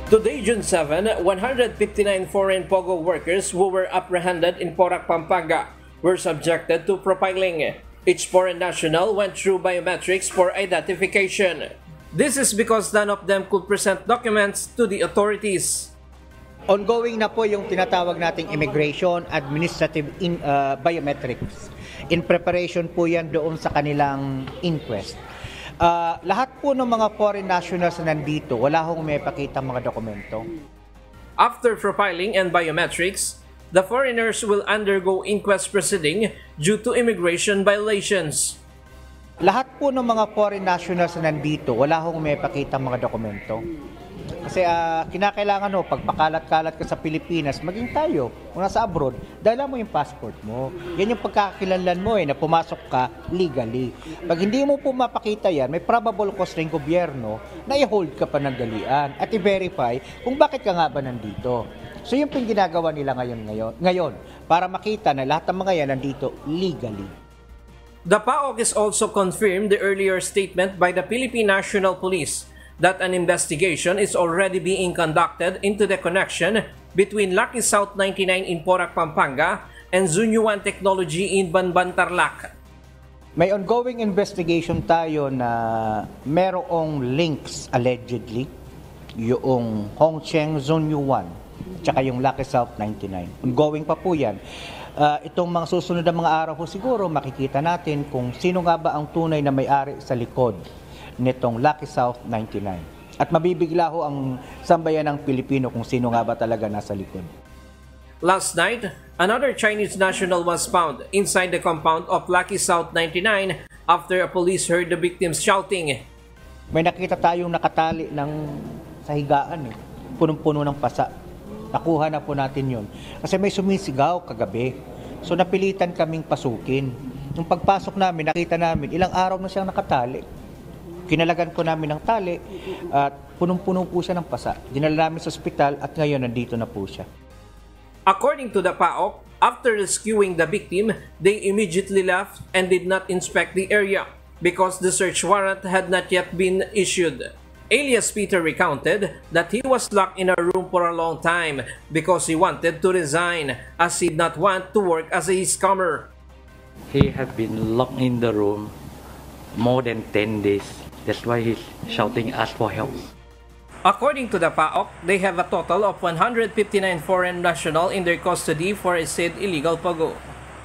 Today, June 7, 159 foreign POGO workers who were apprehended in Porac, Pampanga were subjected to profiling. Each foreign national went through biometrics for identification. This is because none of them could present documents to the authorities. Ongoing na po yung tinatawag nating immigration administrative biometrics. In preparation po yan doon sa kanilang inquest. Lahat po ng mga foreign nationals na nandito, wala hong may pakita mga dokumento. After profiling and biometrics, the foreigners will undergo inquest proceeding due to immigration violations. Lahat po ng mga foreign nationals na nandito, wala hong may pakita mga dokumento. Kasi kinakailangan pagpakalat-kalat ka sa Pilipinas, maging tayo, kung nasa abroad, dala mo yung passport mo. Yan yung pagkakakilanlan mo na pumasok ka legally. Pag hindi mo po mapakita yan, may probable cause rin gobyerno na i-hold ka pa ng dalian at i-verify kung bakit ka nga ba nandito. So yun po yung ginagawa nila ngayon para makita na lahat ng mga yan nandito legally. The PAOK is also confirmed the earlier statement by the Philippine National Police that an investigation is already being conducted into the connection between Lucky South 99 in Porac, Pampanga and Zunyuan Technology in Banban, Tarlac. May ongoing investigation tayo na merong links allegedly yung Hongcheng Zunyuan tsaka yung Lucky South 99. Ongoing pa po yan. Itong mga susunod na mga araw po siguro makikita natin kung sino nga ba ang tunay na may-ari sa likod nitong Lucky South 99. At mabibigla ho ang sambayan ng Pilipino kung sino nga ba talaga nasa likod. Last night, another Chinese national was found inside the compound of Lucky South 99 after a police heard the victims shouting. May nakita tayong nakatali sa higaan punong-puno ng pasa. Nakuha na po natin yun. Kasi may sumisigaw kagabi. So napilitan kaming pasukin. Nung pagpasok namin, nakita namin ilang araw na siyang nakatali. Kinalagan po namin ng tali at punong-puno po siya ng pasa. Dinala namin sa ospital at ngayon nandito na po siya. According to the PAOK, after rescuing the victim, they immediately left and did not inspect the area because the search warrant had not yet been issued. Alias Peter recounted that he was locked in a room for a long time because he wanted to resign as he did not want to work as a scammer. He had been locked in the room more than 10 days. That's why he's shouting us for help. According to the PAOK, they have a total of 159 foreign nationals in their custody for a said illegal POGO.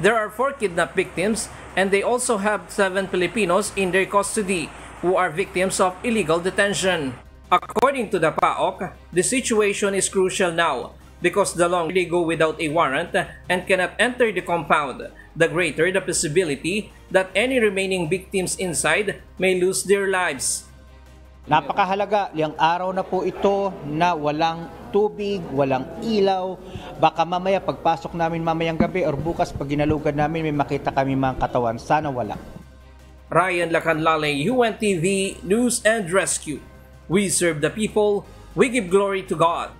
There are 4 kidnapped victims and they also have 7 Filipinos in their custody who are victims of illegal detention. According to the PAOK, the situation is crucial now because the longer they go without a warrant and cannot enter the compound, the greater the possibility that any remaining victims inside may lose their lives. Napakahalaga, yung araw na po ito na walang tubig, walang ilaw. Baka mamaya pagpasok namin mamayang gabi or bukas pag ginalugad namin may makita kami mga katawan. Sana wala. Ryan Lacanlale, UNTV News and Rescue. We serve the people, we give glory to God.